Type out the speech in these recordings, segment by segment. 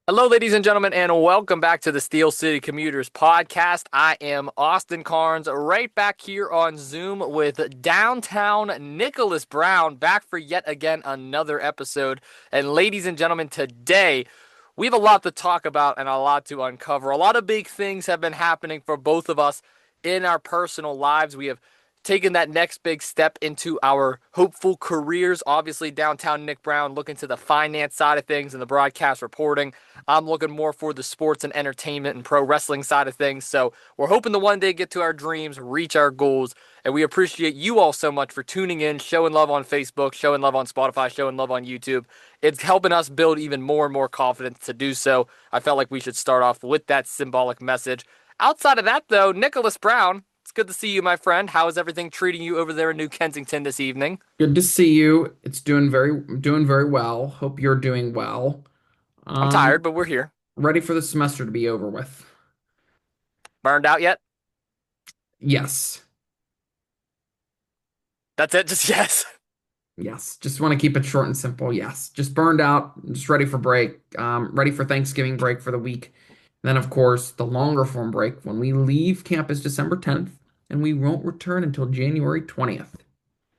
Hello, ladies and gentlemen, and welcome back to the Steel City Commuters podcast. I am Austin Cairns, right back here on Zoom with downtown Nicholas Brown, back for yet again another episode. And ladies and gentlemen, today we have a lot to talk about and a lot to uncover. A lot of big things have been happening for both of us in our personal lives. We have taken that next big step into our hopeful careers. Obviously, downtown Nick Brown looking to the finance side of things and the broadcast reporting. I'm looking more for the sports and entertainment and pro wrestling side of things. So we're hoping to one day get to our dreams, reach our goals. And we appreciate you all so much for tuning in, showing love on Facebook, showing love on Spotify, showing love on YouTube. It's helping us build even more and more confidence to do so. I felt like we should start off with that symbolic message. Outside of that, though, Nicholas Brown, it's good to see you, my friend. How is everything treating you over there in New Kensington this evening? Good to see you. It's doing very well. Hope you're doing well. I'm Um, tired, but we're here. Ready for the semester to be over with. Burned out yet? Yes. That's it, just yes. Yes. Just want to keep it short and simple. Yes. Just burned out, just ready for break. Ready for Thanksgiving break for the week. Then of course, the longer form break when we leave campus December 10th and we won't return until January 20th.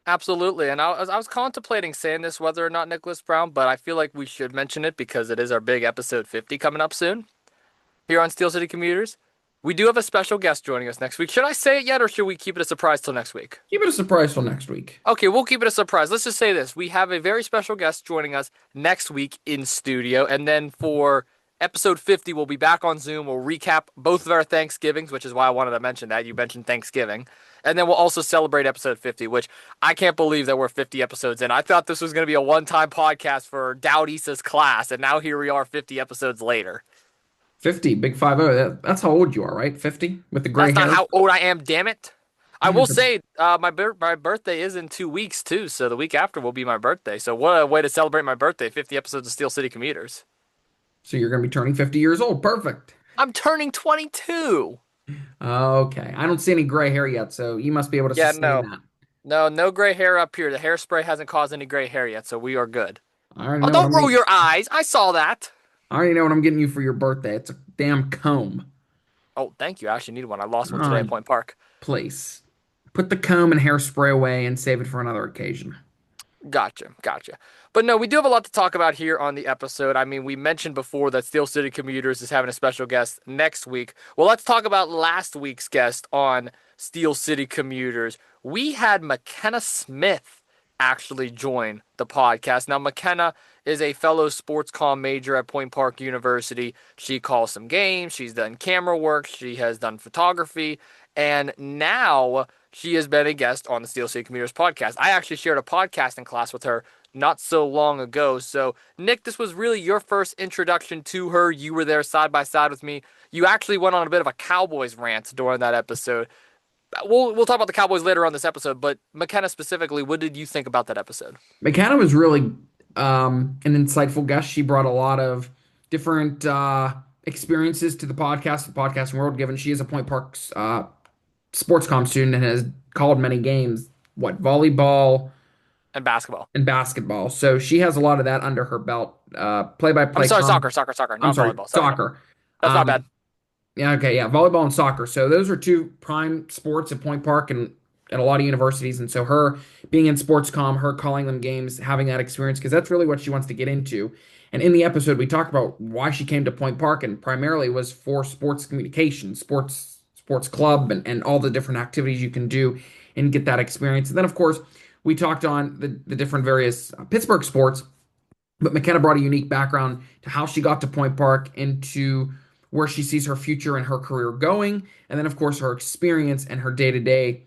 Absolutely. And I was contemplating saying this whether or not Nicholas Brown, but I feel like we should mention it because it is our big episode 50 coming up soon here on Steel City Commuters. We do have a special guest joining us next week. Should I say it yet or should we keep it a surprise till next week? Keep it a surprise till next week. Okay, we'll keep it a surprise. Let's just say this. We have a very special guest joining us next week in studio. And then for episode 50, we'll be back on Zoom. We'll recap both of our Thanksgivings, which is why I wanted to mention that. You mentioned Thanksgiving. And then we'll also celebrate episode 50, which I can't believe that we're 50 episodes in. I thought this was going to be a one-time podcast for Dowd Issa's class, and now here we are 50 episodes later. 50, big 50. That's how old you are, right? 50 with the gray That's not hair. how old I am, damn it. I Yeah, will say my birthday is in 2 weeks too, so the week after will be my birthday. So what a way to celebrate my birthday! 50 episodes of Steel City Commuters. so you're going to be turning 50 years old. Perfect. I'm turning 22. Okay. I don't see any gray hair yet, so you must be able to Yeah, sustain no, that. no gray hair up here. The hairspray hasn't caused any gray hair yet, so we are good. I already Oh, know what don't I'm roll getting. your eyes. I saw that. I already know what I'm getting you for your birthday. It's a damn comb. Oh, thank you. I actually need one. I lost one today Oh, at Point Park. place. Put the comb and hairspray away and save it for another occasion. Gotcha, gotcha. But no, we do have a lot to talk about here on the episode. I mean, we mentioned before that Steel City Commuters is having a special guest next week. Well, let's talk about last week's guest on Steel City Commuters. We had McKenna Smith actually join the podcast. Now, McKenna is a fellow sports comm major at Point Park University. She calls some games, she's done camera work, she has done photography, and now she has been a guest on the Steel City Commuters podcast. I actually shared a podcasting class with her not so long ago. So, Nick, this was really your first introduction to her. You were there side by side with me. You actually went on a bit of a Cowboys rant during that episode. We'll talk about the Cowboys later on this episode, but McKenna specifically, what did you think about that episode? McKenna was really an insightful guest. She brought a lot of different experiences to the podcasting world, given she is a Point Park's sports comm student and has called many games, what, volleyball And basketball. and basketball. So she has a lot of that under her belt. I'm Play-by-play sorry, com. soccer, I'm not sorry, volleyball. Sorry. soccer. That's not bad. Um, yeah, okay, yeah, volleyball and soccer. So those are two prime sports at Point Park and at a lot of universities. And so her being in sports comm, her calling them games, having that experience, because that's really what she wants to get into. And in the episode, we talked about why she came to Point Park, and primarily was for sports communication, sports club, and all the different activities you can do and get that experience. And then, of course, we talked on the different various Pittsburgh sports, but McKenna brought a unique background to how she got to Point Park, into where she sees her future and her career going, and then, of course, her experience and her day-to-day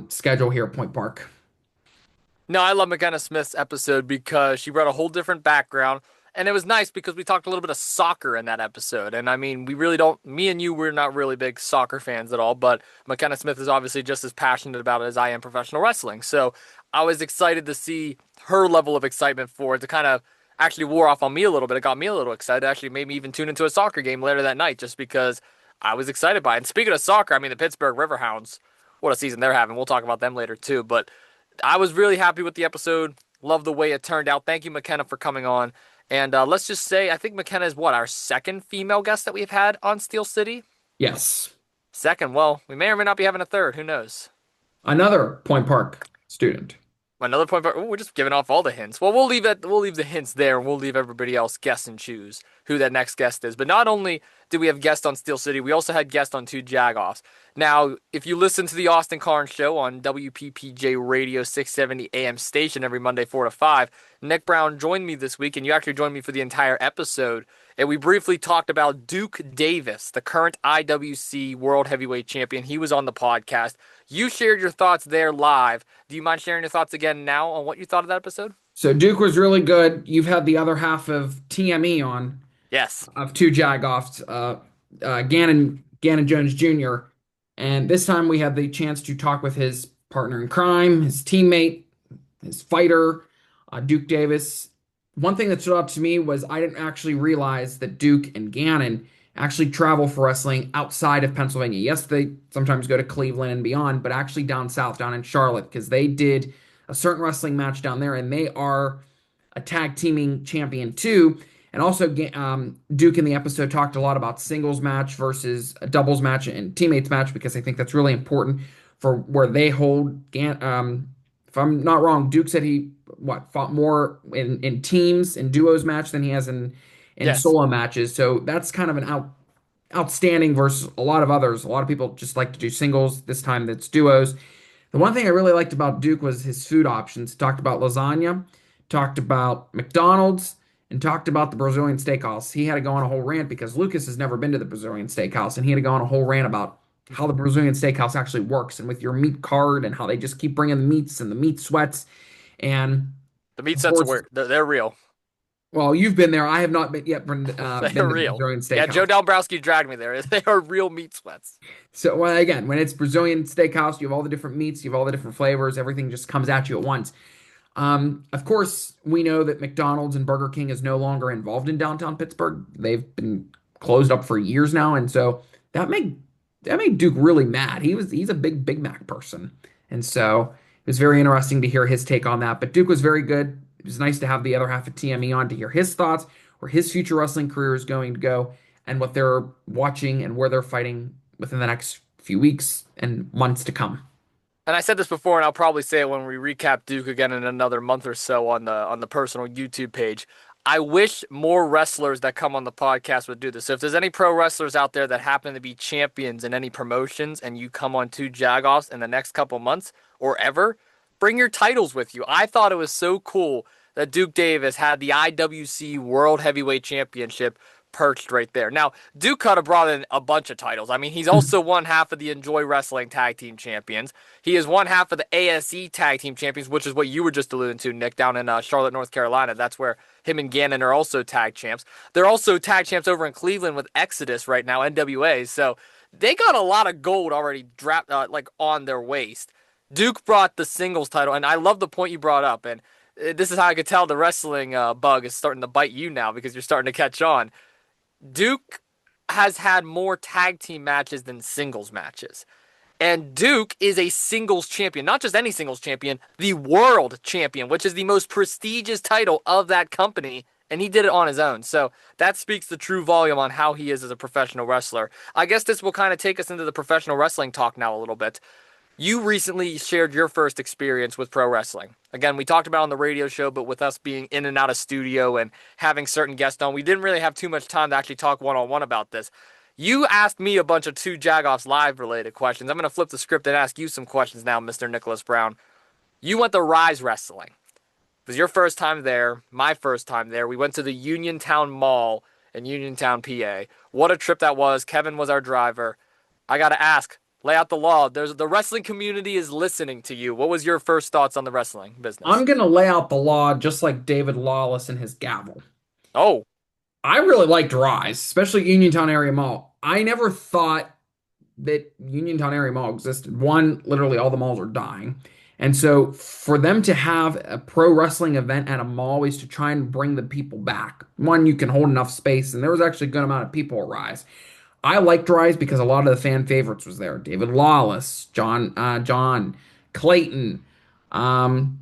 schedule here at Point Park. No, I love McKenna Smith's episode because she brought a whole different background. And it was nice because we talked a little bit of soccer in that episode. And I mean, we really don't, me and you, we're not really big soccer fans at all, but McKenna Smith is obviously just as passionate about it as I am professional wrestling. So I was excited to see her level of excitement for it to kind of actually wore off on me a little bit. It got me a little excited. It actually made me even tune into a soccer game later that night just because I was excited by it. And speaking of soccer, I mean, the Pittsburgh Riverhounds, what a season they're having. We'll talk about them later too. But I was really happy with the episode. Love the way it turned out. Thank you, McKenna, for coming on. And let's just say, I think McKenna is what, our second female guest that we've had on Steel City? Yes. Second, well, we may or may not be having a third. Who knows? Another Point Park student. Another point. Ooh, we're just giving off all the hints. Well, we'll leave it. We'll leave the hints there, and we'll leave everybody else guess and choose who that next guest is. But not only did we have guests on Steel City, we also had guests on two Jagoffs. Now, if you listen to the Austin Carnes Show on WPPJ Radio 670 AM station every Monday 4 to 5, Nick Brown joined me this week, and you actually joined me for the entire episode. And we briefly talked about Duke Davis, the current IWC World Heavyweight Champion. He was on the podcast. You shared your thoughts there live. Do you mind sharing your thoughts again now on what you thought of that episode? So Duke was really good. You've had the other half of TME on Yes. of two Jagoffs, Gannon Jones Jr. And this time we had the chance to talk with his partner in crime, his teammate, his fighter, Duke Davis. One thing that stood out to me was I didn't actually realize that Duke and Gannon actually travel for wrestling outside of Pennsylvania. Yes, they sometimes go to Cleveland and beyond, but actually down south, down in Charlotte, because they did a certain wrestling match down there, and they are a tag teaming champion too. And also, Duke in the episode talked a lot about singles match versus a doubles match and teammates match because I think that's really important for where they hold. If I'm not wrong, Duke said he fought more in teams and duos match than he has in Yes. solo matches. So that's kind of an outstanding versus a lot of others. A lot of people just like to do singles. This time that's duos. The one thing I really liked about Duke was his food options. Talked about lasagna, talked about McDonald's, and talked about the Brazilian steakhouse. He had to go on a whole rant because Lucas has never been to the Brazilian steakhouse, and he had to go on a whole rant about how the Brazilian steakhouse actually works and with your meat card and how they just keep bringing the meats and the meat sweats. And The meat of sets are course, weird. They're real. well, you've been there. I have not They're been to the real. Brazilian Yeah, Joe steakhouse. Dombrowski dragged me there. They are real meat sweats. So well, again, when it's Brazilian steakhouse, you have all the different meats, you have all the different flavors, everything just comes at you at once. Of course, we know that McDonald's and Burger King is no longer involved in downtown Pittsburgh. They've been closed up for years now, and so that made that made Duke really mad. He's a big Big Mac person, and so it was very interesting to hear his take on that. But Duke was very good. It was nice to have the other half of TME on to hear his thoughts, where his future wrestling career is going to go, and what they're watching and where they're fighting within the next few weeks and months to come. And I said this before, and I'll probably say it when we recap Duke again in another month or so on the personal YouTube page. I wish more wrestlers that come on the podcast would do this. So if there's any pro wrestlers out there that happen to be champions in any promotions and you come on two Jagoffs in the next couple months or ever, bring your titles with you. I thought it was so cool that Duke Davis had the IWC World Heavyweight Championship perched right there. Now, Duke could have brought in a bunch of titles. I mean, he's also one half of the Enjoy Wrestling Tag Team Champions. He is one half of the ASE Tag Team Champions, which is what you were just alluding to, Nick, down in Charlotte, North Carolina. That's where him and Gannon are also tag champs. They're also tag champs over in Cleveland with Exodus right now, NWA. So they got a lot of gold already draped like on their waist. Duke brought the singles title, and I love the point you brought up. And this is how I could tell the wrestling bug is starting to bite you now because you're starting to catch on. Duke has had more tag team matches than singles matches. And Duke is a singles champion, not just any singles champion, the world champion, which is the most prestigious title of that company. And he did it on his own. So that speaks the true volume on how he is as a professional wrestler. I guess this will kind of take us into the professional wrestling talk now a little bit. You recently shared your first experience with pro wrestling. Again, we talked about it on the radio show, but with us being in and out of studio and having certain guests on, we didn't really have too much time to actually talk one-on-one about this. You asked me a bunch of two Jagoffs live related questions. I'm going to flip the script and ask you some questions now, Mr. Nicholas Brown. You went to Ryse Wrestling. It was your first time there, my first time there. We went to the Uniontown Mall in Uniontown, PA. What a trip that was. Kevin was our driver. I got to ask, lay out the law. The wrestling community is listening to you. What was your first thoughts on the wrestling business? I'm gonna lay out the law just like David Lawless and his gavel. Oh, I really liked Rise, especially Uniontown Area Mall. I never thought that Uniontown Area Mall existed. One, literally all the malls are dying. And so for them to have a pro wrestling event at a mall is to try and bring the people back. One, you can hold enough space, and there was actually a good amount of people at Rise. I liked Rise because a lot of the fan favorites was there. David Lawless, John Clayton, trying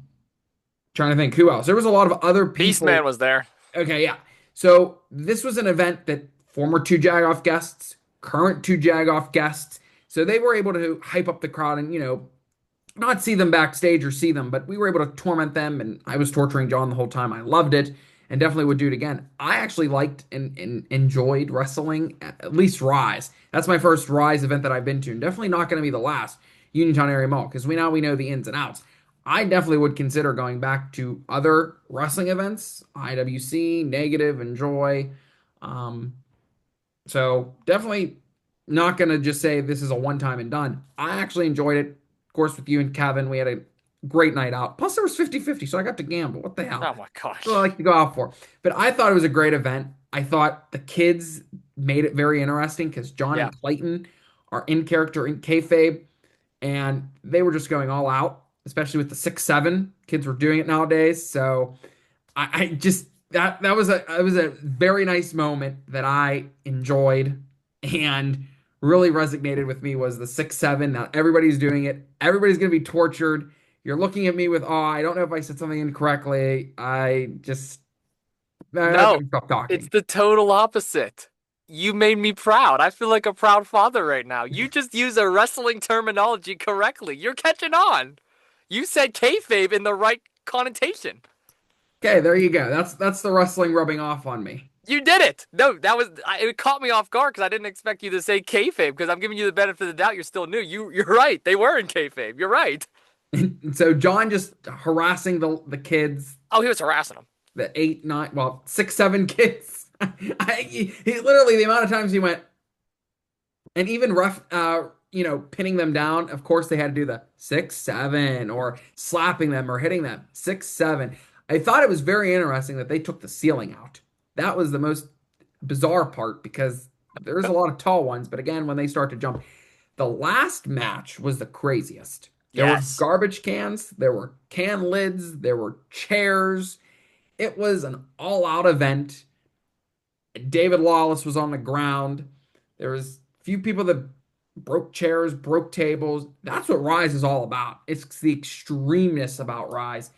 to think who else. There was a lot of other people. Beastman was there. Okay, yeah. So this was an event that former two Jagoff guests, current two Jagoff guests, so they were able to hype up the crowd and, not see them backstage or see them, but we were able to torment them, and I was torturing John the whole time. I loved it and definitely would do it again. I actually liked and enjoyed wrestling, at least Rise. That's my first Rise event that I've been to, and definitely not going to be the last, Uniontown Area Mall, because we know the ins and outs. I definitely would consider going back to other wrestling events, IWC, Negative, Enjoy. Um, so definitely not going to just say this is a one time and done. I actually enjoyed it. Of course, with you and Kevin, we had a great night out. Plus, there was 50-50, so I got to gamble. What the hell? Oh my That's what I gosh. like to go out for. But I thought it was a great event. I thought the kids made it very interesting because John Yeah. and Clayton are in character in kayfabe, and they were just going all out, especially with the 6'7". Kids were doing it nowadays. So I just that was a very nice moment that I enjoyed and really resonated with me was the 6'7". Now everybody's doing it. Everybody's gonna be tortured. You're looking at me with awe. I don't know if I said something incorrectly. I No, better stop it's talking. the total opposite. You made me proud. I feel like a proud father right now. You just use a wrestling terminology correctly. You're catching on. You said kayfabe in the right connotation. Okay, there you go. That's the wrestling rubbing off on me. You did it. No, it caught me off guard because I didn't expect you to say kayfabe because I'm giving you the benefit of the doubt. You're still new. You're right. They were in kayfabe. You're right. And so John just harassing the kids, Oh, he was harassing him. the 8, 9, well, 6, 7 kids. He literally the amount of times he went, and even pinning them down. Of course, they had to do the 6, 7 or slapping them or hitting them 6, 7. I thought it was very interesting that they took the ceiling out. That was the most bizarre part because there's a lot of tall ones, but again, when they start to jump, the last match was the craziest. There were Yes. garbage cans, there were can lids, there were chairs. It was an all-out event. David Lawless was on the ground. There was a few people that broke chairs, broke tables. That's what Rise is all about. It's the extremeness about Rise.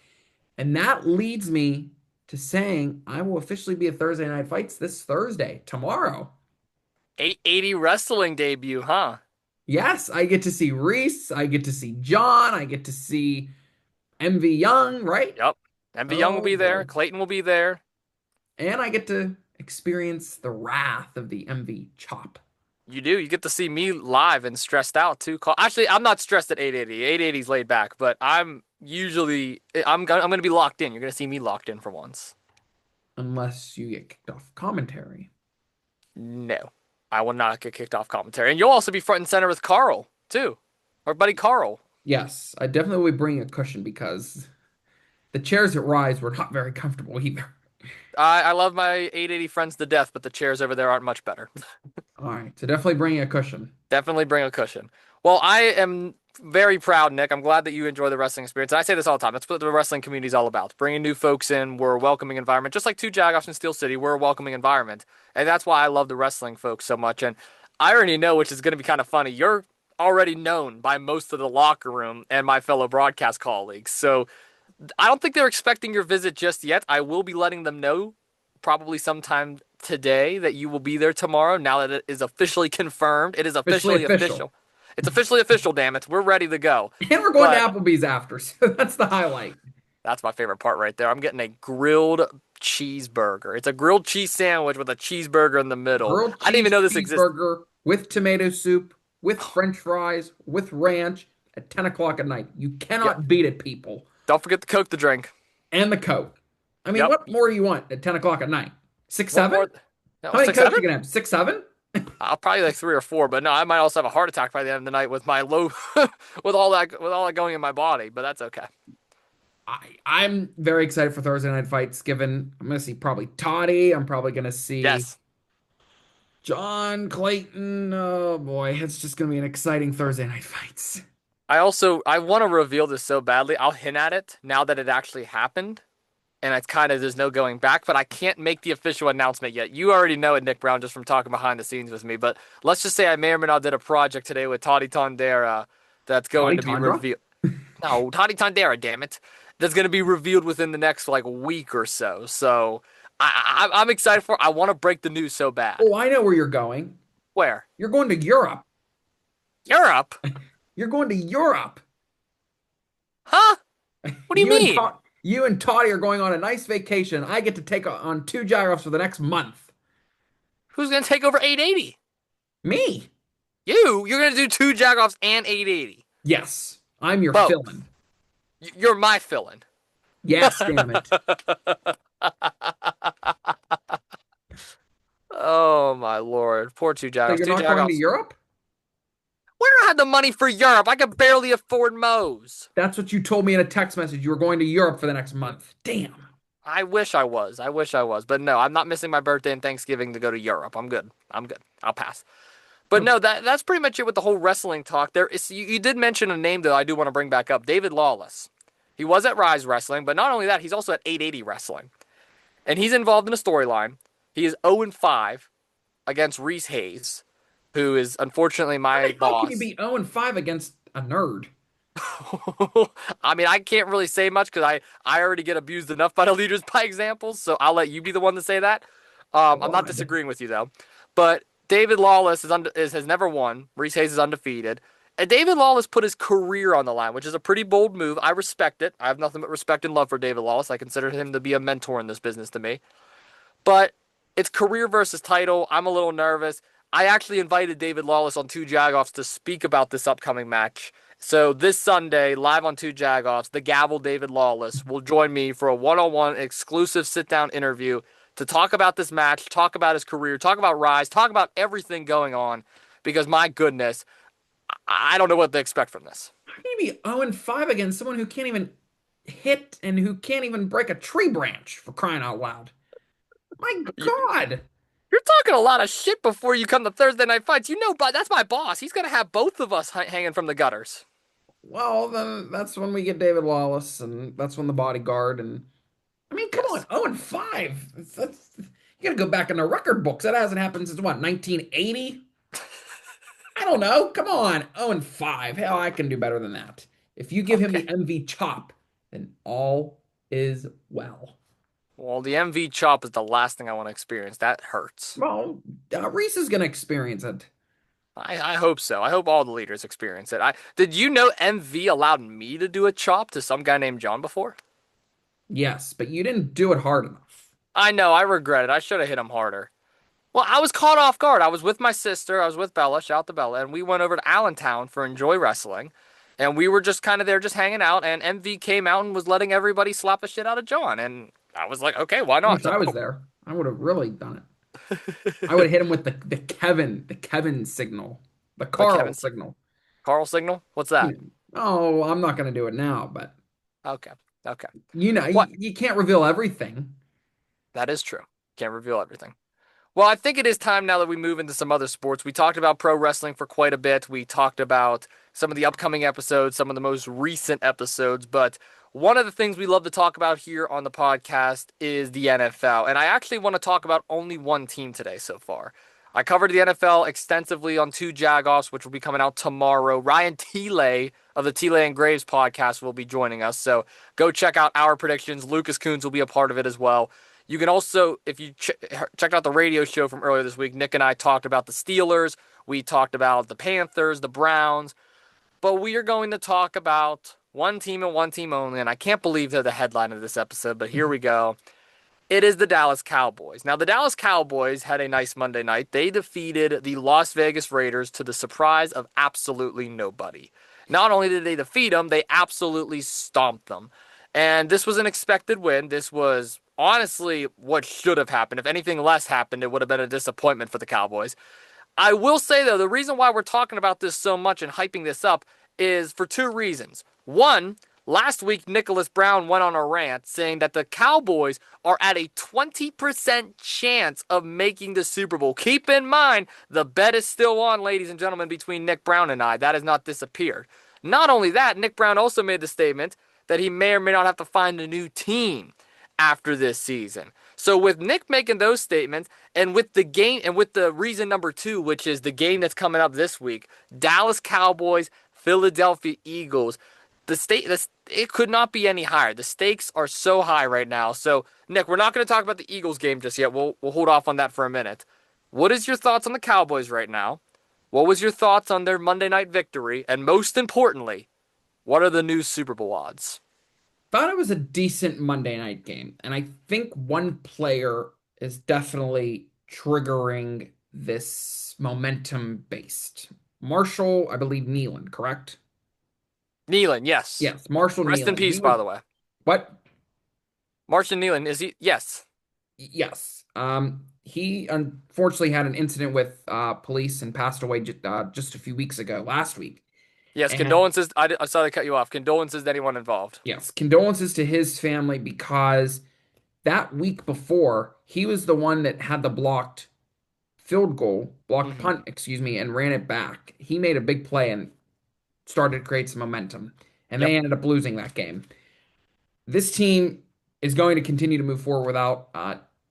And that leads me to saying I will officially be at Thursday Night Fights this Thursday, tomorrow. 880 wrestling debut, huh? Yes, I get to see Reese. I get to see John. I get to see MV Young, right? Yep. MV Young will Oh be there. boy. Clayton will be there. And I get to experience the wrath of the MV Chop. You do. You get to see me live and stressed out too. Actually, I'm not stressed at 880. 880's laid back, but I'm gonna be locked in. You're gonna see me locked in for once. Unless you get kicked off commentary. No, I will not get kicked off commentary, and you'll also be front and center with Carl too, our buddy Carl. Yes, I definitely would bring a cushion because the chairs at Rise were not very comfortable either. I love my 880 friends to death, but the chairs over there aren't much better. All right, so definitely bring a cushion. Definitely bring a cushion. Well, I am very proud, Nick. I'm glad that you enjoy the wrestling experience. And I say this all the time. That's what the wrestling community is all about. Bringing new folks in. We're a welcoming environment. Just like two Jagoffs in Steel City, we're a welcoming environment. And that's why I love the wrestling folks so much. And I already know, which is going to be kind of funny, you're already known by most of the locker room and my fellow broadcast colleagues. So I don't think they're expecting your visit just yet. I will be letting them know probably sometime today that you will be there tomorrow. Now that it is officially confirmed, it is Officially officially official. official. It's officially official, damn it. We're ready to go. And we're going to But Applebee's after, so that's the highlight. that's my favorite part right there. I'm getting a grilled cheeseburger. It's a grilled cheese sandwich with a cheeseburger in the middle. Grilled I didn't even cheese know this existed. cheeseburger with tomato soup, with French fries, with ranch at 10 o'clock at night. You Yep. cannot beat it, people. Don't forget the Coke to drink. And the Coke. I mean, Yep. what more do you want at 10 o'clock at night? Six, What seven? more? No, How many six, Cokes seven? you gonna have? 6, 7? I'll probably like 3 or 4, but no, I might also have a heart attack by the end of the night with my low, with all that going in my body. But that's okay. I'm very excited for Thursday Night Fights, given I'm gonna see probably Toddy. I'm probably gonna see Yes. John Clayton. Oh boy, it's just gonna be an exciting Thursday Night Fights. I want to reveal this so badly. I'll hint at it now that it actually happened, and it's kind of there's no going back. But I can't make the official announcement yet. You already know it, Nick Brown, just from talking behind the scenes with me. But let's just say I may or may not did a project today with Toddy Tondera that's going Toddy to be Tundra? revealed. No, Toddy Tondera, damn it. That's going to be revealed within the next like week or so. So I'm excited for. I want to break the news so bad. Oh, I know where you're going. Where? You're going to Europe. Europe? You're going to Europe. Huh? What do you mean? You and Toddy are going on a nice vacation. I get to take on two gyros for the next month. Who's gonna take over 880? Me? You're gonna do two Jagoffs and 880. Yes, I'm your Both. fill-in. You're my fill-in. Yes, damn it. Oh my lord. Poor two So Jagoffs. you're Two not going to Jagoffs. Europe? We don't have the money for Europe. I can barely afford Moe's. That's what you told me in a text message. You were going to Europe for the next month. Damn. I wish I was. I wish I was. But no, I'm not missing my birthday and Thanksgiving to go to Europe. I'm good. I'm good. I'll pass. But Okay. no, that's pretty much it with the whole wrestling talk. You did mention a name that I do want to bring back up. David Lawless. He was at Ryse Wrestling, but not only that, he's also at 880 Wrestling. And he's involved in a storyline. He is 0-5 against Reese Hayes, who is unfortunately How my the hell can you boss. be 0-5 against a nerd? I mean, I can't really say much because I already get abused enough by the leaders by examples, so I'll let you be the one to say that. I'm not God. disagreeing with you though, but David Lawless has never won. Reese Hayes is undefeated, and David Lawless put his career on the line, which is a pretty bold move. I respect it. I have nothing but respect and love for David Lawless. I consider him to be a mentor in this business to me. But it's career versus title. I'm a little nervous. I actually invited David Lawless on Two Jagoffs to speak about this upcoming match. So this Sunday, live on Two Jagoffs, the Gavel David Lawless will join me for a one-on-one exclusive sit-down interview to talk about this match, talk about his career, talk about Ryse, talk about everything going on. Because my goodness, I don't know what to expect from this. How can you be 0-5 against someone who can't even hit and who can't even break a tree branch for crying out loud? My God. You're talking a lot of shit before you come to Thursday Night Fights. You know, but that's my boss. He's gonna have both of us hanging from the gutters. Well, then that's when we get David Lawless, and that's when the bodyguard. And I mean, come on, Yes. 0-5. You gotta go back in the record books. That hasn't happened since what, 1980? I don't know. Come on, 0-5. Hell, I can do better than that. If you give him Okay. the MV chop, then all is well. Well, the MV chop is the last thing I want to experience. That hurts. Well, Reese is gonna experience it. I hope so. I hope all the leaders experience it. Did you know MV allowed me to do a chop to some guy named John before? Yes, but you didn't do it hard enough. I know. I regret it. I should have hit him harder. Well, I was caught off guard. I was with my sister. I was with Bella. Shout out to Bella. And we went over to Allentown for Enjoy Wrestling. And we were just kind of there, just hanging out. And MV came out and was letting everybody slap the shit out of John. And I was like, okay, why I not? wish I was there. I would have really done it. I would have hit him with the Kevin signal, the The Carl Kevin signal. Carl signal? What's that? Oh, I'm not going to do it now, but Okay. Okay. you, What? you can't reveal everything. That is true. Can't reveal everything. Well, I think it is time now that we move into some other sports. We talked about pro wrestling for quite a bit. We talked about some of the upcoming episodes, some of the most recent episodes, but one of the things we love to talk about here on the podcast is the NFL. And I actually want to talk about only one team today so far. I covered the NFL extensively on Two Jagoffs, which will be coming out tomorrow. Ryan Tile of the Tile and Graves podcast will be joining us. So go check out our predictions. Lucas Coons will be a part of it as well. You can also, if you checked out the radio show from earlier this week, Nick and I talked about the Steelers. We talked about the Panthers, the Browns. But we are going to talk about one team and one team only. And I can't believe they're the headline of this episode, but here we go. It is the Dallas Cowboys. Now, the Dallas Cowboys had a nice Monday night. They defeated the Las Vegas Raiders to the surprise of absolutely nobody. Not only did they defeat them, they absolutely stomped them. And this was an expected win. This was honestly what should have happened. If anything less happened, it would have been a disappointment for the Cowboys. I will say, though, the reason why we're talking about this so much and hyping this up is for two reasons. One, last week, Nicholas Brown went on a rant saying that the Cowboys are at a 20% chance of making the Super Bowl. Keep in mind, the bet is still on, ladies and gentlemen, between Nick Brown and I. That has not disappeared. Not only that, Nick Brown also made the statement that he may or may not have to find a new team after this season. So with Nick making those statements and with the game and with the reason number two, which is the game that's coming up this week, Dallas Cowboys, Philadelphia Eagles, it could not be any higher. The stakes are so high right now. So, Nick, we're not going to talk about the Eagles game just yet. We'll hold off on that for a minute. What is your thoughts on the Cowboys right now? What was your thoughts on their Monday night victory? And most importantly, what are the new Super Bowl odds? Thought it was a decent Monday night game, and I think one player is definitely triggering this momentum based. Marshall, I believe Nealon, correct? Nealon, yes. Yes, Marshall Rest in Nealon. He peace, was by the way. what? Martian Nealon, is he? Yes. Yes. He unfortunately had an incident with police and passed away just a few weeks ago, last week. Yes, And condolences. I saw they cut you off. Condolences to anyone involved. yes, condolences to his family because that week before, he was the one that had the blocked Hmm. punt, excuse me, and ran it back. He made a big play and started to create some momentum, and Yep. they ended up losing that game. This team is going to continue to move forward without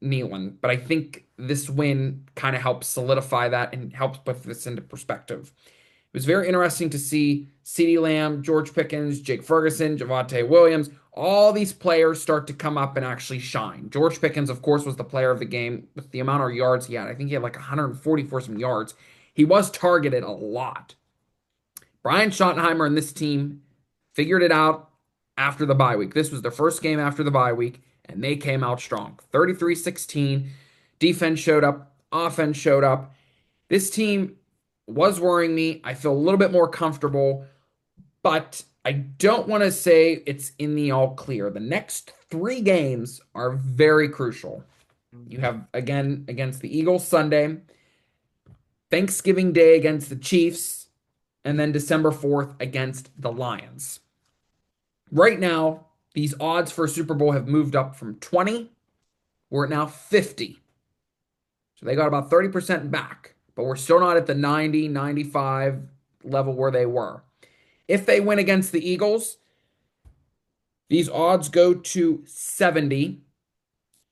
Nealon, but I think this win kind of helps solidify that and helps put this into perspective. It was very interesting to see CeeDee Lamb, George Pickens, Jake Ferguson, Javonte Williams, all these players start to come up and actually shine. George Pickens, of course, was the player of the game with the amount of yards he had. I think he had like 144 some yards. He was targeted a lot. Brian Schottenheimer and this team figured it out after the bye week. This was their first game after the bye week, and they came out strong. 33-16. Defense showed up, offense showed up. This team was worrying me. I feel a little bit more comfortable, but I don't want to say it's in the all clear. The next three games are very crucial. You have again against the Eagles Sunday, Thanksgiving Day against the Chiefs, and then December 4th against the Lions. Right now, these odds for Super Bowl have moved up from 20. We're at now 50. So they got about 30% back, but we're still not at the 90, 95 level where they were. If they win against the Eagles, these odds go to 70.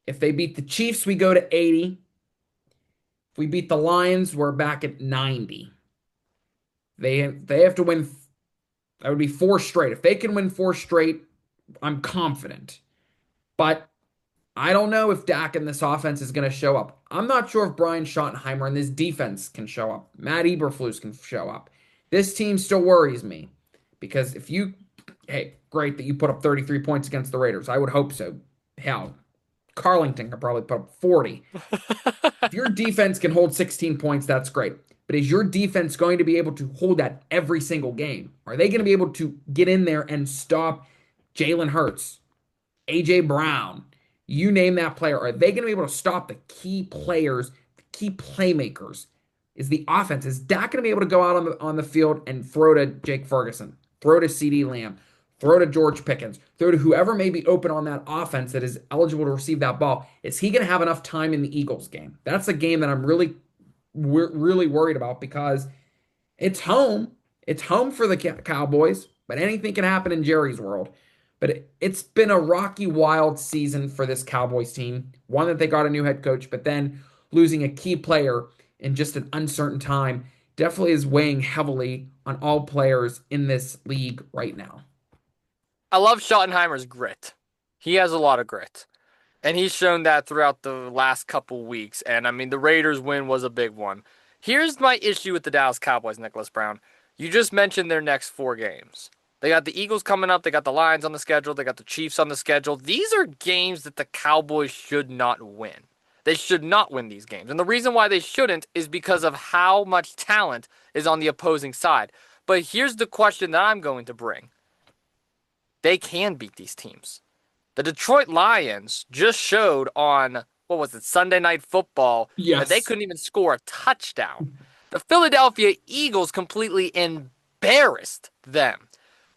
If they beat the Chiefs, we go to 80. If we beat the Lions, we're back at 90. They have to win. That would be four straight. If they can win four straight, I'm confident. But I don't know if Dak and this offense is going to show up. I'm not sure if Brian Schottenheimer and this defense can show up. Matt Eberflus can show up. This team still worries me because hey, great that you put up 33 points against the Raiders. I would hope so. Hell, Carlington could probably put up 40. If your defense can hold 16 points, that's great. But is your defense going to be able to hold that every single game? Are they going to be able to get in there and stop Jalen Hurts, A.J. Brown? You name that player. Are they going to be able to stop the key players, the key playmakers? Is the offense, is Dak going to be able to go out on the field and throw to Jake Ferguson, throw to CeeDee Lamb, throw to George Pickens, throw to whoever may be open on that offense that is eligible to receive that ball? Is he going to have enough time in the Eagles game? That's a game that I'm really worried about because it's home. It's home for the Cowboys, but anything can happen in Jerry's world. But it's been a rocky, wild season for this Cowboys team. One that they got a new head coach, but then losing a key player in just an uncertain time definitely is weighing heavily on all players in this league right now. I love Schottenheimer's grit. He has a lot of grit. And he's shown that throughout the last couple weeks. And I mean, the Raiders win was a big one. Here's my issue with the Dallas Cowboys, Nicholas Brown. You just mentioned their next four games. They got the Eagles coming up. They got the Lions on the schedule. They got the Chiefs on the schedule. These are games that the Cowboys should not win. They should not win these games. And the reason why they shouldn't is because of how much talent is on the opposing side. But here's the question that I'm going to bring. They can beat these teams. The Detroit Lions just showed on, what was it, Sunday Night Football, that they Yes. couldn't even score a touchdown. The Philadelphia Eagles completely embarrassed them.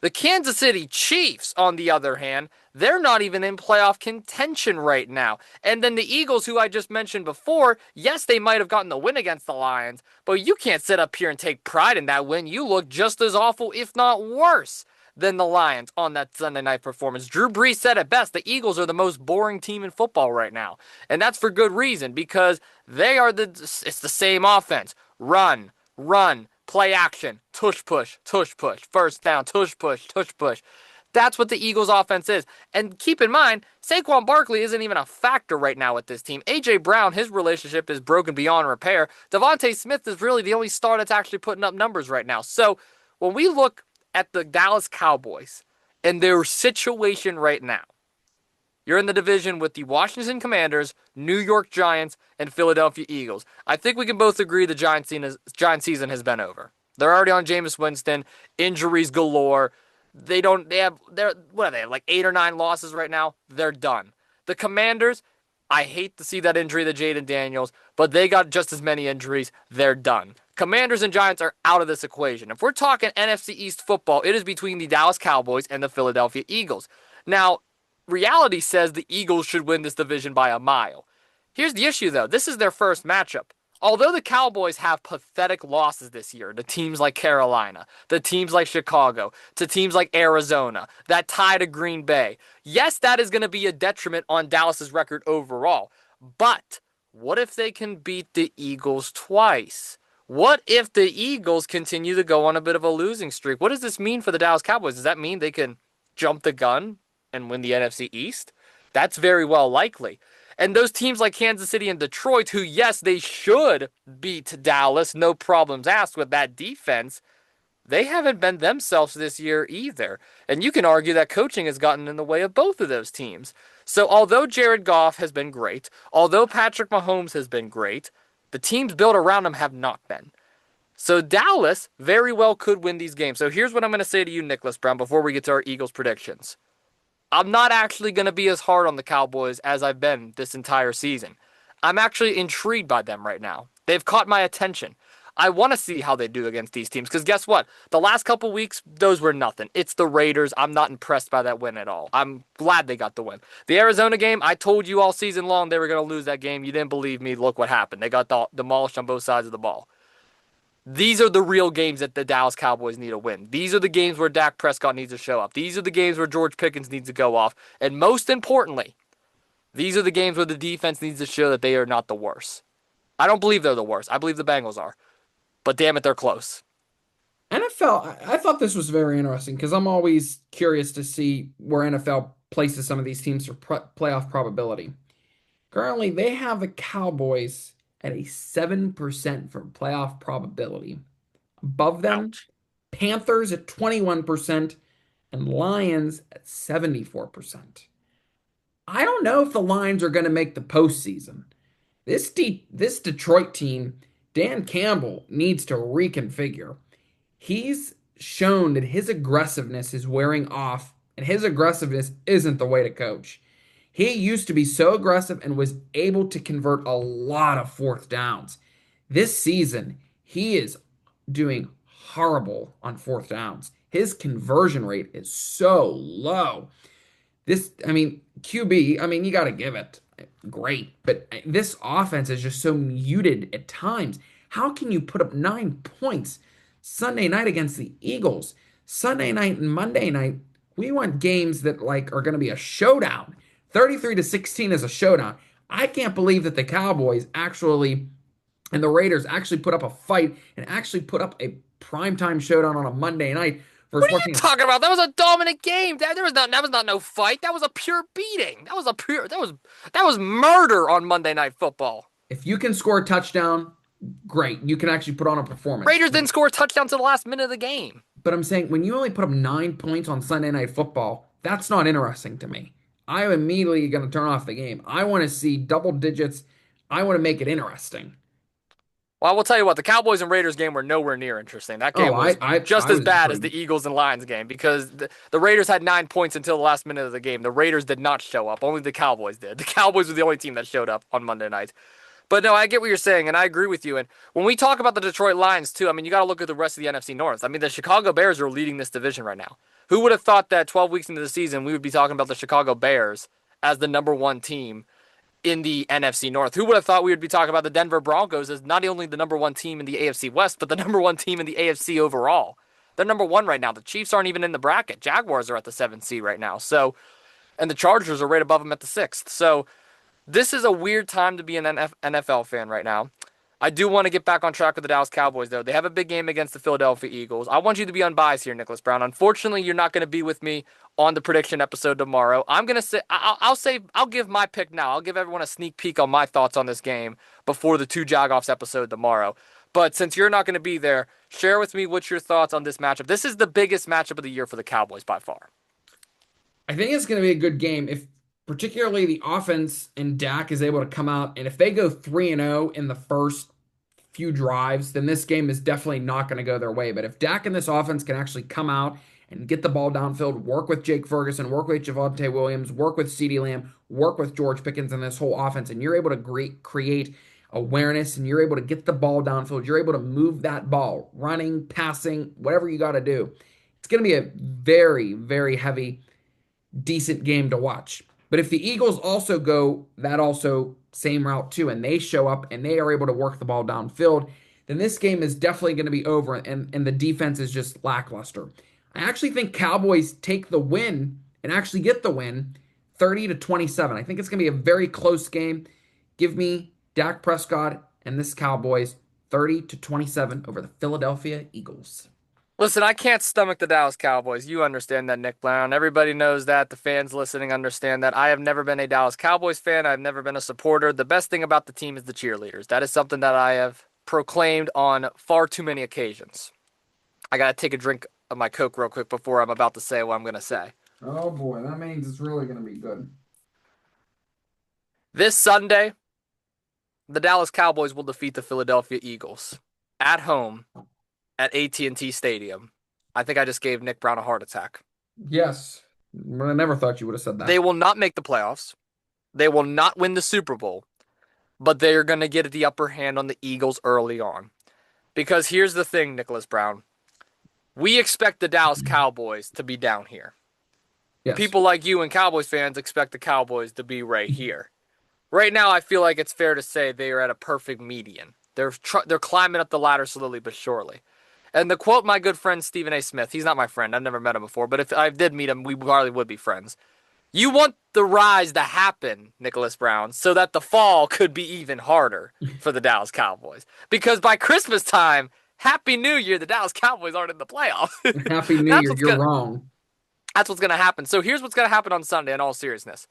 The Kansas City Chiefs, on the other hand, they're not even in playoff contention right now. And then the Eagles, who I just mentioned before, yes, they might have gotten the win against the Lions, but you can't sit up here and take pride in that win. You look just as awful, if not worse, than the Lions on that Sunday night performance. Drew Brees said it best. The Eagles are the most boring team in football right now. And that's for good reason because it's the same offense. Run, run, Play action, tush push, first down, tush push, tush push. That's what the Eagles offense is. And keep in mind, Saquon Barkley isn't even a factor right now with this team. A.J. Brown, his relationship is broken beyond repair. Devontae Smith is really the only star that's actually putting up numbers right now. So when we look at the Dallas Cowboys and their situation right now, you're in the division with the Washington Commanders, New York Giants, and Philadelphia Eagles. I think we can both agree the Giants season has been over. They're already on Jameis Winston, injuries galore. What are they, like 8 or 9 losses right now? They're done. The Commanders, I hate to see that injury to Jaden Daniels, but they got just as many injuries. They're done. Commanders and Giants are out of this equation. If we're talking NFC East football, it is between the Dallas Cowboys and the Philadelphia Eagles. Now, reality says the Eagles should win this division by a mile. Here's the issue, though. This is their first matchup. Although the Cowboys have pathetic losses this year to teams like Carolina, to teams like Chicago, to teams like Arizona, that tie to Green Bay, yes, that is going to be a detriment on Dallas's record overall. But what if they can beat the Eagles twice? What if the Eagles continue to go on a bit of a losing streak? What does this mean for the Dallas Cowboys? Does that mean they can jump the gun and win the NFC East? That's very well likely. And those teams like Kansas City and Detroit, who, yes, they should beat Dallas, no problems asked with that defense, they haven't been themselves this year either. And you can argue that coaching has gotten in the way of both of those teams. So although Jared Goff has been great, although Patrick Mahomes has been great, the teams built around him have not been. So Dallas very well could win these games. So here's what I'm going to say to you, Nicholas Brown, before we get to our Eagles predictions. I'm not actually going to be as hard on the Cowboys as I've been this entire season. I'm actually intrigued by them right now. They've caught my attention. I want to see how they do against these teams because guess what? The last couple weeks, those were nothing. It's the Raiders. I'm not impressed by that win at all. I'm glad they got the win. The Arizona game, I told you all season long they were going to lose that game. You didn't believe me. Look what happened. They got demolished on both sides of the ball. These are the real games that the Dallas Cowboys need to win. These are the games where Dak Prescott needs to show up. These are the games where George Pickens needs to go off. And most importantly, these are the games where the defense needs to show that they are not the worst. I don't believe they're the worst. I believe the Bengals are. But damn it, they're close. NFL, I thought this was very interesting because I'm always curious to see where NFL places some of these teams for playoff probability. Currently, they have the Cowboys at a 7% for playoff probability. Above them, Ouch. Panthers at 21% and Lions at 74%. I don't know if the Lions are going to make the postseason. This Detroit team, Dan Campbell, needs to reconfigure. He's shown that his aggressiveness is wearing off, and his aggressiveness isn't the way to coach. He used to be so aggressive and was able to convert a lot of fourth downs. This season, he is doing horrible on fourth downs. His conversion rate is so low. QB, you got to give it great, but this offense is just so muted at times. How can you put up 9 points Sunday night against the Eagles? Sunday night and Monday night, we want games that are going to be a showdown. 33-16 is a showdown. I can't believe that the Cowboys actually and the Raiders actually put up a fight and actually put up a primetime showdown on a Monday night. What are you talking about? That was a dominant game. That was not no fight. That was a pure beating. That was murder on Monday Night Football. If you can score a touchdown, great. You can actually put on a performance. Raiders didn't score a touchdown to the last minute of the game. But I'm saying when you only put up 9 points on Sunday Night Football, that's not interesting to me. I'm immediately going to turn off the game. I want to see double digits. I want to make it interesting. Well, I will tell you what, the Cowboys and Raiders game were nowhere near interesting. That game was just as bad as the Eagles and Lions game because the Raiders had 9 points until the last minute of the game. The Raiders did not show up. Only the Cowboys did. The Cowboys were the only team that showed up on Monday night. But no, I get what you're saying, and I agree with you. And when we talk about the Detroit Lions, too, you got to look at the rest of the NFC North. The Chicago Bears are leading this division right now. Who would have thought that 12 weeks into the season we would be talking about the Chicago Bears as the number one team in the NFC North? Who would have thought we would be talking about the Denver Broncos as not only the number one team in the AFC West, but the number one team in the AFC overall? They're number one right now. The Chiefs aren't even in the bracket. Jaguars are at the 7th seed right now. So, and the Chargers are right above them at the 6th. So this is a weird time to be an NFL fan right now. I do want to get back on track with the Dallas Cowboys, though. They have a big game against the Philadelphia Eagles. I want you to be unbiased here, Nicholas Brown. Unfortunately, you're not going to be with me on the prediction episode tomorrow. I'm going to say, I'll say, I'll give my pick now. I'll give everyone a sneak peek on my thoughts on this game before the two Jagoffs episode tomorrow. But since you're not going to be there, share with me what's your thoughts on this matchup. This is the biggest matchup of the year for the Cowboys by far. I think it's going to be a good game if particularly the offense and Dak is able to come out and if they go 3-0 in the first few drives, then this game is definitely not going to go their way. But if Dak and this offense can actually come out and get the ball downfield, work with Jake Ferguson, work with Javonte Williams, work with CeeDee Lamb, work with George Pickens and this whole offense, and you're able to create awareness and you're able to get the ball downfield, you're able to move that ball, running, passing, whatever you got to do. It's going to be a very, very heavy decent game to watch. But if the Eagles also go that also same route too, and they show up and they are able to work the ball downfield, then this game is definitely going to be over and the defense is just lackluster. I actually think Cowboys take the win and actually get the win 30-27. I think it's going to be a very close game. Give me Dak Prescott and this Cowboys 30-27 over the Philadelphia Eagles. Listen, I can't stomach the Dallas Cowboys. You understand that, Nick Brown. Everybody knows that. The fans listening understand that. I have never been a Dallas Cowboys fan. I've never been a supporter. The best thing about the team is the cheerleaders. That is something that I have proclaimed on far too many occasions. I got to take a drink of my Coke real quick before I'm about to say what I'm going to say. Oh boy, that means it's really going to be good. This Sunday, the Dallas Cowboys will defeat the Philadelphia Eagles at home at AT&T Stadium. I think I just gave Nick Brown a heart attack. Yes. I never thought you would have said that. They will not make the playoffs. They will not win the Super Bowl, but they are going to get the upper hand on the Eagles early on. Because here's the thing, Nicholas Brown. We expect the Dallas Cowboys to be down here. Yes. People like you and Cowboys fans expect the Cowboys to be right here. Right now, I feel like it's fair to say they are at a perfect median. They're climbing up the ladder slowly but surely. And to quote my good friend Stephen A. Smith, he's not my friend. I've never met him before, but if I did meet him, we probably would be friends. You want the rise to happen, Nicholas Brown, so that the fall could be even harder for the Dallas Cowboys. Because by Christmas time, Happy New Year, the Dallas Cowboys aren't in the playoffs. Happy New Year, you're wrong. That's what's going to happen. So here's what's going to happen on Sunday, in all seriousness.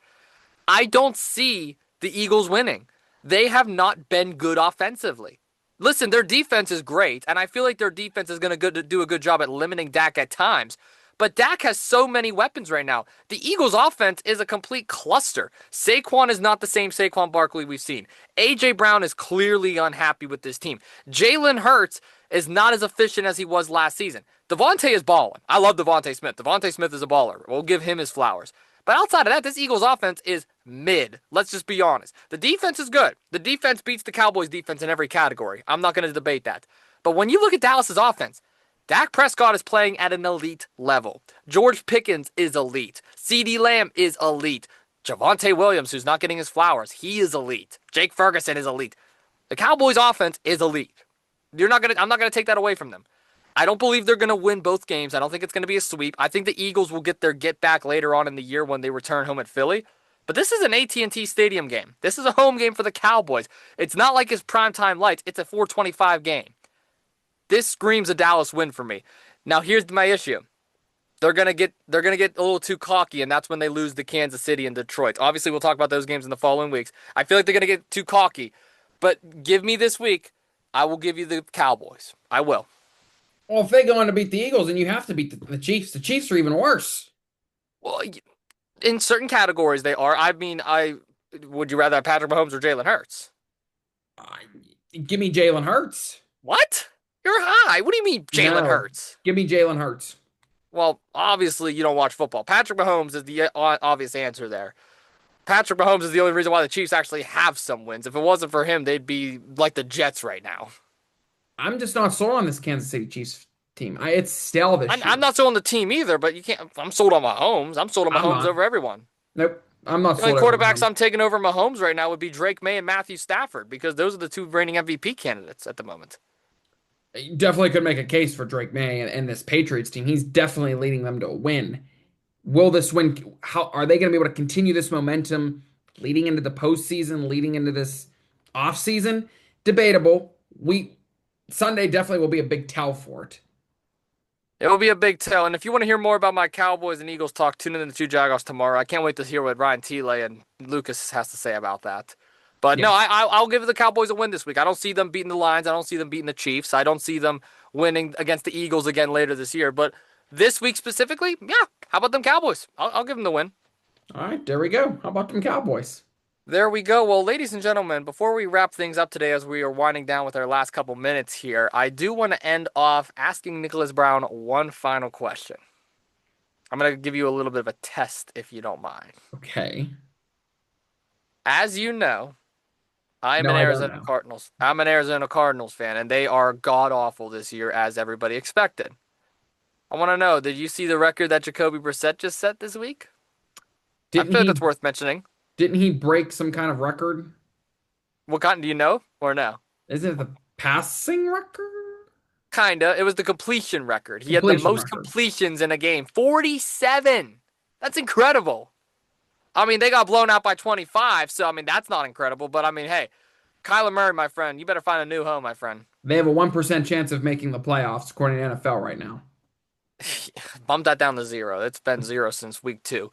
I don't see the Eagles winning. They have not been good offensively. Listen, their defense is great, and I feel like their defense is going to do a good job at limiting Dak at times. But Dak has so many weapons right now. The Eagles' offense is a complete cluster. Saquon is not the same Saquon Barkley we've seen. A.J. Brown is clearly unhappy with this team. Jalen Hurts is not as efficient as he was last season. Devontae is balling. I love Devontae Smith. Devontae Smith is a baller. We'll give him his flowers. But outside of that, this Eagles offense is mid. Let's just be honest. The defense is good. The defense beats the Cowboys defense in every category. I'm not going to debate that. But when you look at Dallas's offense, Dak Prescott is playing at an elite level. George Pickens is elite. CeeDee Lamb is elite. Javonte Williams, who's not getting his flowers, he is elite. Jake Ferguson is elite. The Cowboys offense is elite. I'm not gonna take that away from them. I don't believe they're going to win both games. I don't think it's going to be a sweep. I think the Eagles will get their get back later on in the year when they return home at Philly. But this is an AT&T Stadium game. This is a home game for the Cowboys. It's not like it's primetime lights. It's a 4:25 game. This screams a Dallas win for me. Now here's my issue. They're gonna get a little too cocky, and that's when they lose to Kansas City and Detroit. Obviously, we'll talk about those games in the following weeks. I feel like they're gonna get too cocky. But give me this week, I will give you the Cowboys. I will. Well, if they go on to beat the Eagles, then you have to beat the Chiefs. The Chiefs are even worse. Well, in certain categories they are. I mean, would you rather have Patrick Mahomes or Jalen Hurts? Give me Jalen Hurts. What? You're high. What do you mean Jalen Hurts? Give me Jalen Hurts. Well, obviously you don't watch football. Patrick Mahomes is the obvious answer there. Patrick Mahomes is the only reason why the Chiefs actually have some wins. If it wasn't for him, they'd be like the Jets right now. I'm just not sold on this Kansas City Chiefs team. It's stale this year. I'm not sold on the team either, but you can't. I'm sold on Mahomes. I'm sold on Mahomes over everyone. Nope. I'm not sold. The only quarterbacks I'm taking over Mahomes right now would be Drake May and Matthew Stafford because those are the two reigning MVP candidates at the moment. You definitely could make a case for Drake May and this Patriots team. He's definitely leading them to a win. Will this win? How are they going to be able to continue this momentum leading into the postseason, leading into this offseason? Debatable. we Sunday definitely will be a big tell for it. It will be a big tell. And if you want to hear more about my Cowboys and Eagles talk, tune in to the two Jagoffs tomorrow. I can't wait to hear what Ryan Thiele and Lucas has to say about that. But no, Yes. I'll give the Cowboys a win this week. I don't see them beating the Lions. I don't see them beating the Chiefs. I don't see them winning against the Eagles again later this year. But this week specifically, yeah, how about them Cowboys? I'll give them the win. All right, there we go. How about them Cowboys? There we go. Well, ladies and gentlemen, before we wrap things up today as we are winding down with our last couple minutes here, I do want to end off asking Nicholas Brown one final question. I'm going to give you a little bit of a test if you don't mind. Okay. As you know, I'm No, an I don't Arizona know. Cardinals. I'm an Arizona Cardinals fan, and they are god awful this year, as everybody expected. I want to know, did you see the record that Jacoby Brissett just set this week? I Didn't feel like he that's worth mentioning. didn't he break some kind of record? What kind do you know or no? Is it the passing record? Kinda. It was the completion record. He had the Completion most record. completions in a game. 47. That's incredible. I mean, they got blown out by 25, so I mean that's not incredible. But I mean, hey, Kyler Murray, my friend, you better find a new home, my friend. They have a 1% chance of making the playoffs according to NFL right now. Bump that down to zero. It's been zero since week two.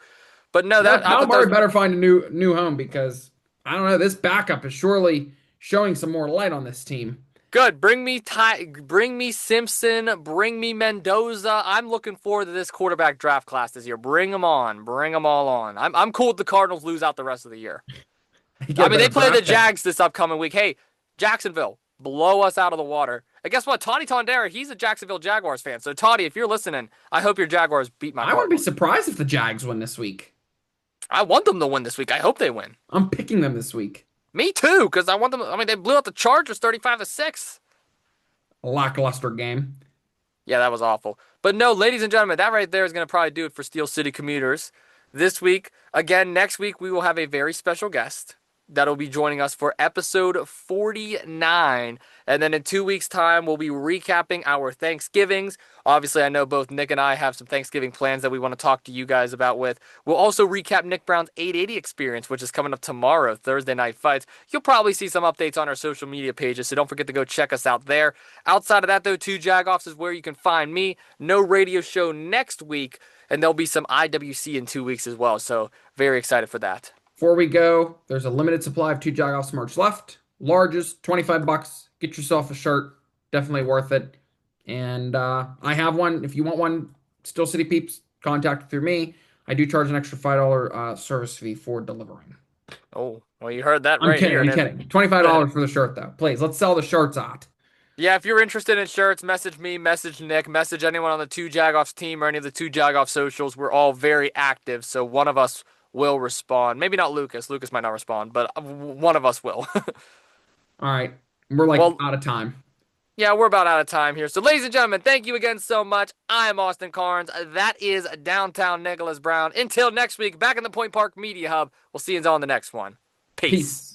But no, No, that I Kyle thought that Murray was better find a new home because I don't know, this backup is surely showing some more light on this team. good. Bring me Simpson, bring me Mendoza. I'm looking forward to this quarterback draft class this year. Bring them on, bring them all on. I'm cool if the Cardinals lose out the rest of the year. They get I a mean, better they play the draft pick. Jags this upcoming week. Hey, Jacksonville, blow us out of the water. And guess what? Toddy Tondera, he's a Jacksonville Jaguars fan. So, Toddy, if you're listening, I hope your Jaguars beat my I wouldn't be Cardinals. surprised if the Jags win this week. I want them to win this week. I hope they win. I'm picking them this week. Me too, because I want them. I mean, they blew out the Chargers 35-6. A lackluster game. Yeah, that was awful. But no, ladies and gentlemen, that right there is going to probably do it for Steel City Commuters this week. Again, next week we will have a very special guest that'll be joining us for episode 49. And then in 2 weeks' time, we'll be recapping our Thanksgivings. Obviously, I know both Nick and I have some Thanksgiving plans that we want to talk to you guys about with. We'll also recap Nick Brown's 880 experience, which is coming up tomorrow, Thursday Night Fights. You'll probably see some updates on our social media pages, so don't forget to go check us out there. Outside of that, though, Two Jagoffs is where you can find me. No radio show next week, and there'll be some IWC in 2 weeks as well, so very excited for that. Before we go, there's a limited supply of two Jagoffs merch left. Largest, $25. Get yourself a shirt. Definitely worth it. And I have one. If you want one, Steel City Peeps, contact through me. I do charge an extra $5 service fee for delivering. Oh, well, you heard that I'm right kidding. here. I'm And kidding. $25 for the shirt, though. Please, let's sell the shirts out. yeah, if you're interested in shirts, message me, message Nick, message anyone on the Two Jagoffs team or any of the Two Jagoff socials. We're all very active, so one of us will respond. Maybe not Lucas. Lucas might not respond, but one of us will. All right. We're like Well, out of time. yeah, we're about out of time here. So, ladies and gentlemen, thank you again so much. I am Austin Carnes. That is downtown Nicholas Brown. Until next week, back in the Point Park Media Hub. We'll see you on the next one. Peace. Peace.